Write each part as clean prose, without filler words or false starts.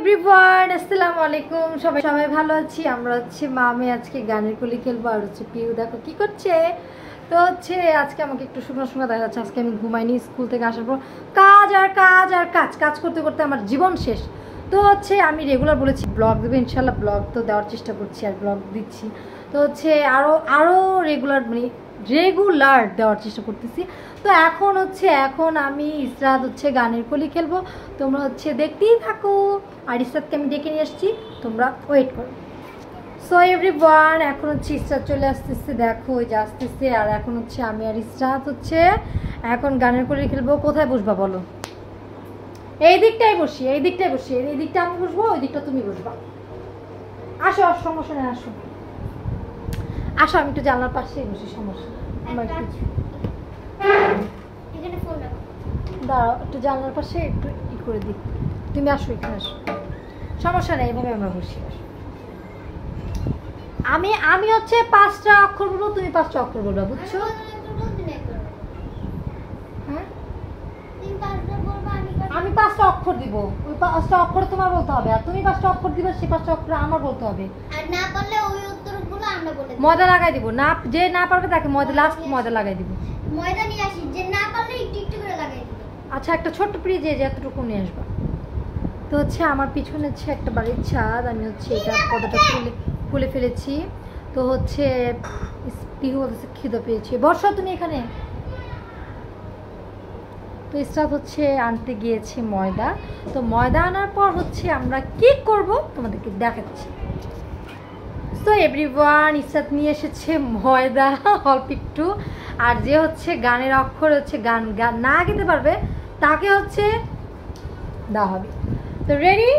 Everyone আসসালামু আলাইকুম সবাই ভালো আছি আমরা মা আমি আজকে গানের কলি খেলবো আর পিউ দেখো কি করছে তো আজকে আমাকে একটু শুকনো শুকনো দেখা যাচ্ছে আজকে আমি ঘুমাইনি স্কুল থেকে আসার পর কাজ আর কাজ আর কাজ করতে করতে আমার জীবন শেষ তো আমি রেগুলার বলেছি ব্লগ দেবো ইনশাল্লাহ ব্লগ তো দেওয়ার চেষ্টা করছি আর ব্লগ দিচ্ছি তো আরো রেগুলার রেগুলার দেওয়ার চেষ্টা করতেছি তো এখন আমি ইসরাত গানের কলি খেলবো তোমরা দেখতেই থাকো আর ইসরাতকে আমি ডেকে নিয়ে আসছি তোমরা ওয়েট করো সো এভরিওয়ান এখন ইসরাত চলে আসতেছে দেখো ওই যে আসতেছে আর এখন আমি আর ইসরাত এখন গানের কলি খেলবো কোথায় বসবা বলো এই দিকটাই বসি এই দিকটা আমি বসবো ওই দিকটা তুমি বসবা আসো সমস্যা নেই আসো আমি একটু জানলার পাশেই বসি সমস্যা দাঁড়াও একটু জানলার পাশে একটু ই করে দিই তুমি আসো এখানে আসো সমস্যা নেই এইভাবে আমরা বসি আমি 5টা অক্ষর বলবো তুমি 5টা অক্ষর বলবা বুঝছো আমি 5টা অক্ষর দিব ওই 5টা অক্ষর তোমার বলতে হবে আর তুমি 5টা অক্ষর দিবে সেই 5টা অক্ষর আমার বলতে হবে আর না পারলে ওই উত্তরগুলো আমরা বলে দেব ময়দা লাগাই দিব না যে না পারবে তাকে ময়দা লাগাই দিব ময়দা নিয়ে আসি যে না পারলে একটু একটু করে লাগাই দিব আচ্ছা একটা ছোট্ট ফ্রিজ এতটুকু নিয়ে আসবা তো আমার পিছনে একটা বাড়ির ছাদ আমি এটা কতটা খুলে ফেলেছি তো পিহু খিদে পেয়েছি বর্ষা তুমি এখানে তো স্টাফ আনতে গিয়েছে ময়দা তো ময়দা আনার পর আমরা কি করব তোমাদেরকে দেখাচ্ছি তো এভরিওয়ান ইসরাত নিয়ে এসেছে ময়দা অল্প একটু আর যে গানের অক্ষর গান না গেতে পারবে তাকে দেওয়া হবে তো রেডি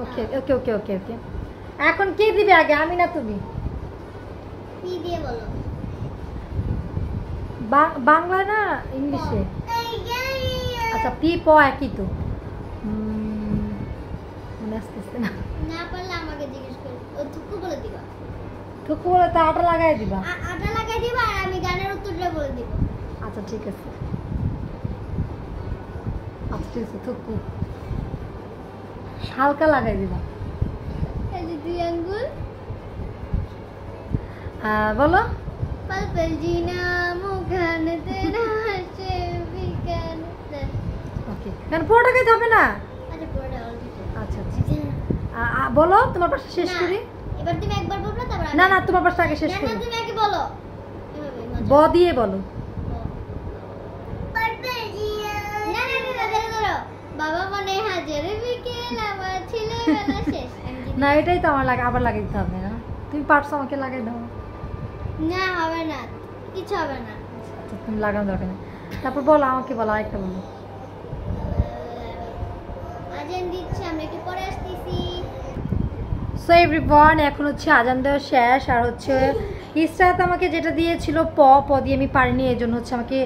ওকে ওকে ওকে ওকে ওকে এখন কে দিবে আগে আমি না তুমি পি দিয়ে বলো বাংলা না ইংলিশে আচ্ছা পি প একই তো মনে আসতেছে না না পারলে আমাকে জিজ্ঞেস করো ও থুকু বলে দিবা থুকু বলে তো আটা লাগাই দিবা আটা লাগাই দিবা আর আমি গানের উত্তরটা বলে দিব আচ্ছা ঠিক আছে থুকু হালকা লাগাই দিবা এই যে দুই আঙ্গুল বলো পালপল জিনা মুখান তেরা হাসে বিকান ওকে কেন পুরোটাকে যাবে না আচ্ছা পুরোটা অলরেডি আচ্ছা বলো তোমার পাশে শেষ করি এবার তুমি একবার বলবে তারপর না না তোমার পাশে আগে শেষ করি না তুমি আগে বলো ব দিয়ে বলো পালপল জিনা না ধরো বাবা মনে হাজার বিকেল আমার ছেলেবেলা শেষ না এটাই তো আমার আবার লাগিয়ে দিতে হবে না তুমি পারছো আমাকে লাগাই দাও না হবে না কিছু হবে না আচ্ছা তুমি লাগানো দরকার নেই তারপর বলো আমাকে বলো আরেকটা বলো আজান দিচ্ছে আমরা কি পরে আসতেছি সো এভরিওয়ান এখন আজান দেওয়া শেষ আর ইসরাত আমাকে যেটা দিয়েছিল প দিয়ে আমি পারিনি এই জন্য আমাকে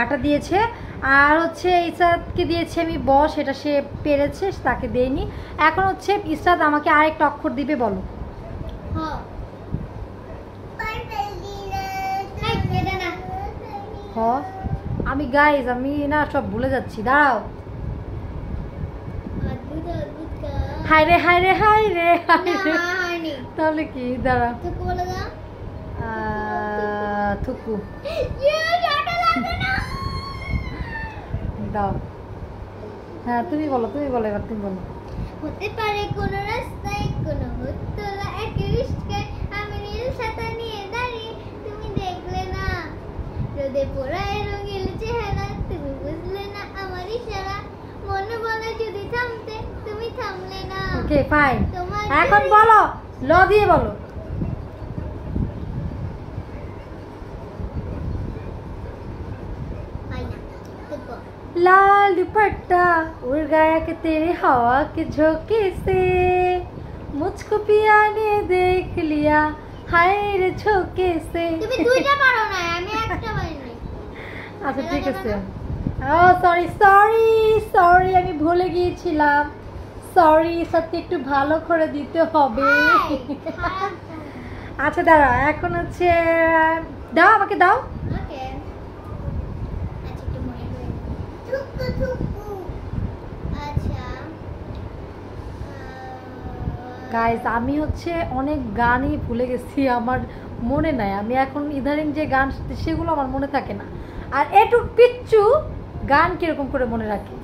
আটা দিয়েছে আর ইসরাতকে দিয়েছে আমি ব সেটা সে পেরেছে তাকে দেয়নি এখন ইসরাত আমাকে আরেকটা অক্ষর দিবে বলো আমি গাইজ আমি না সব ভুলে যাচ্ছি দাঁড়াও হাই রে তাহলে কি দাঁড়াও থুকু দাও হ্যাঁ তুমি বলো এবার তুমি বলো হতে পারে কোন রাস্তায় কোন উত্তলা এক রিস্কায় আমি নীল ছাতা নিয়ে দাঁড়িয়ে তুমি দেখলে না রোদে পোড়ায় রঙিন চেহারা তুমি বুঝলে না আমার ইশারা মনে বলে যদি থামতে তুমি থামলে না ওকে ফাইন এখন বলো ল দিয়ে বলো लाल दुपट्टा उड़ गया कि तेरे हवा के झोंके से मुझको पिया ने देख लिया हाय रे झोंके से তুমি দুইটা পারো না আমি একটা পারিনি আচ্ছা ঠিক আছে ও সরি আমি ভুলে গিয়েছিলাম সরি সত্যি একটু ভালো করে দিতে হবে আচ্ছা দাঁড়া এখন দাও আমাকে দাও ওকে আচ্ছা একটু মনে করে থুকু আচ্ছা গাইস আমি হচ্ছে অনেক গানই ভুলে গেছি, আমার মনে নাই। আমি এখন ইদারিং যে গান শুনছি সেগুলো আমার মনে থাকে না। আর এটুক পিচ্চু গান কিরকম করে মনে রাখে?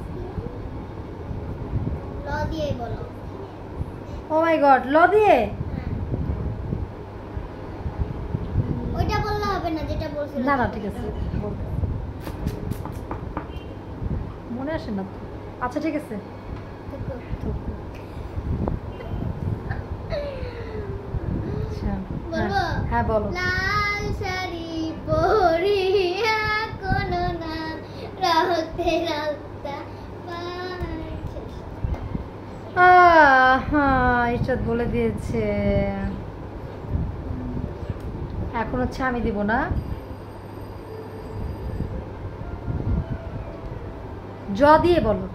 ল দিয়ে বলো। ও মাই গড, ল দিয়ে? ওইটা বললে হবে না যেটা বলছিল। না না ঠিক আছে, বলতে মনে আসে না তো। আচ্ছা ঠিক আছে। আচ্ছা, বলবো? হ্যাঁ বলো। লাল শাড়ি পরিয়া কোনো না রাহতে রাস্তা হ্যাঁ ইরশাদ বলে দিয়েছে। এখন হচ্ছে আমি দিব না। জ দিয়ে বলো।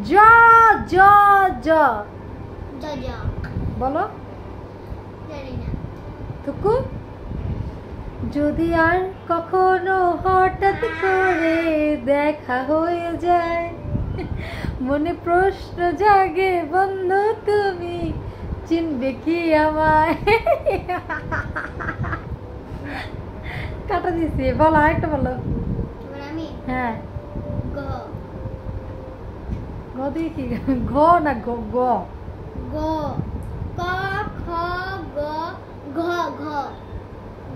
জ জ জ যা বলো। জানি না। টুকু যদি আর কখনো হঠাৎ করে দেখা হয়ে যায়, মনে প্রশ্ন জাগে বন্ধু তুমি চিনবে কি আমায়। কাটা দিছি, বলো আরেকটা বলো। এবার আমি হ্যাঁ গ গ দিয়ে কি? ঘ না গ গ গ ক খ গ ঘ ঘ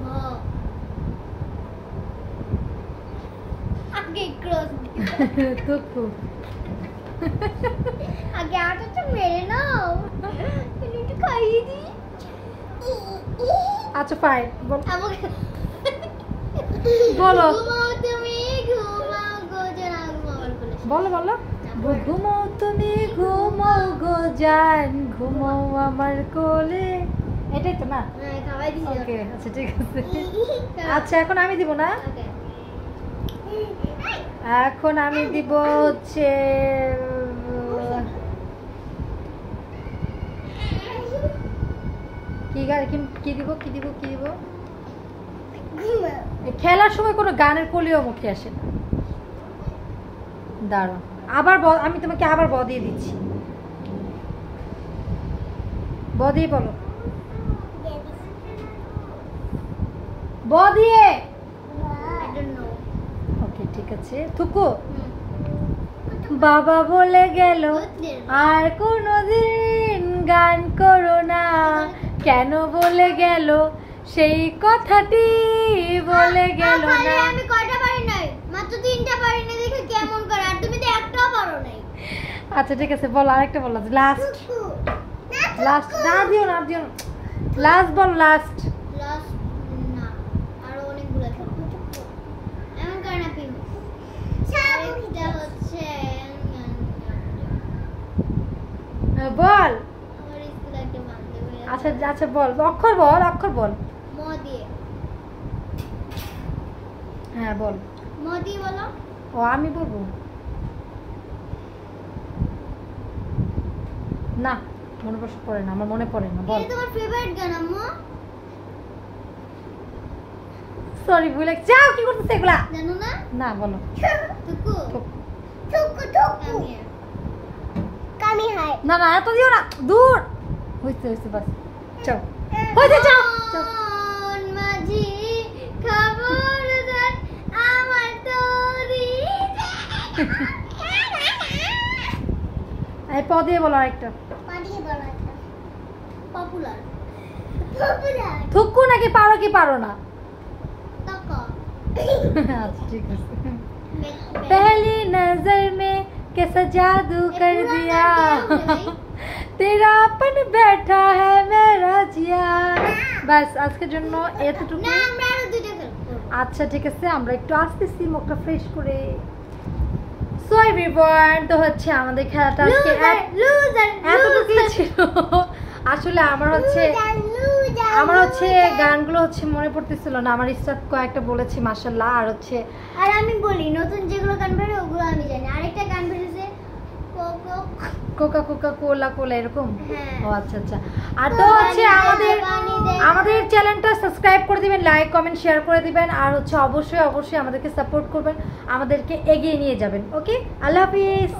ঘ আগে ক্রস টুকু আগে আটাটা মেরে নাও, একটু খাইয়ে দিই। আচ্ছা ফাইন বল। আমাকে বলো ঘুমাও তুমি ঘুমাও গো জানা ঘুমাও বলে। বলো বলো। ঘুমাও তুমি ঘুমাও গো জান, ঘুমাও আমার কোলে। এটাই তো না? হ্যাঁ খাওয়াই দিছি। ওকে আচ্ছা ঠিক আছে। আচ্ছা এখন আমি দিব না, ওকে এখন আমি দিব হচ্ছে কি গান, কি দিব কি দিব কি দিব? ঘুমাও এই খেলার সময় কোনো গানের কলিও মুখে আসে না। দাঁড়াও আবার আমি তোমাকে আবার ব দিয়ে দিচ্ছি। ব দিয়ে বলো। ব দিয়ে। I don't know. ওকে ঠিক আছে। থুকু বাবা বলে গেল আর কোনোদিন গান করো না, কেন বলে গেল সেই কথাটি বলে গেল আরে না। আমি কয়টা পারি নাই, মাত্র 3টা পারি না, দেখে কেমন করে। আর তুমি তো একটাও পারো নাই। আচ্ছা ঠিক আছে বলো আরেকটা বলো, লাস্ট লাস্ট। না দিও না দিও না, লাস্ট বল লাস্ট। লাস্ট না, আরো অনেকগুলো থাকবে। এমন করে না পিন। আরেকটা হচ্ছে বল। আমার স্কুলে একটা বান্ধবী আছে। আচ্ছা আচ্ছা বল, অক্ষর বল অক্ষর বল। ম দিয়ে। হ্যাঁ বল। ম দিয়ে বলো। ও আমি বলবো না, মনে পড়ে না, আমার মনে পড়ে না। বল। এটা তোমার ফেভারিট গান আম্মু? সরি ভুলে যাও, কি করতেছ এগুলা? জানো না? না বলো। টুকু থুক। টুকু টুকু কামি হাই। না না এত দিও না, দূর হইছে হইছে বাস। চল হইছে, যাও চল। মন মাঝি খবরদার আমার তোরি। এই প দিয়ে বলো আরেকটা। পাঠিয়ে বলো একটা পপুলার পপুলার থুকু নাকি পারো কি পারো না? তক আচ্ছা ঠিক আছে। पहली नजर में कैसा जादू कर दिया, तेरापन बैठा है मेरा जिया। বাস আজকের জন্য এতটুকু। না আমরা আরো দুইটা খেলবো। আচ্ছা ঠিক আছে, আমরা একটু আসতেছি মুখটা ফ্রেশ করে। সো এভরিওয়ান, তো হচ্ছে আমাদের খেলাটা আজকে লুজার এতটুকুই ছিল। আসলে আমার হচ্ছে গানগুলো হচ্ছে মনে পড়তেছিল না। আমার ইস্তাদ কয়েকটা বলেছি মাশাআল্লাহ। আর হচ্ছে আর আমি বলি নতুন যেগুলো গান বের হয় ওগুলো আমি জানি। আরেকটা গান বেরিয়েছে কোকা কোকা কোলা কোলা এরকম। হ্যাঁ। ও আচ্ছা আচ্ছা। আর তো হচ্ছে আমাদের চ্যানেলটা সাবস্ক্রাইব করে দিবেন, লাইক কমেন্ট শেয়ার করে দিবেন। আর হচ্ছে অবশ্যই অবশ্যই আমাদেরকে সাপোর্ট করবেন, আমাদেরকে এগিয়ে নিয়ে যাবেন। ওকে, আল্লাহ হাফিজ।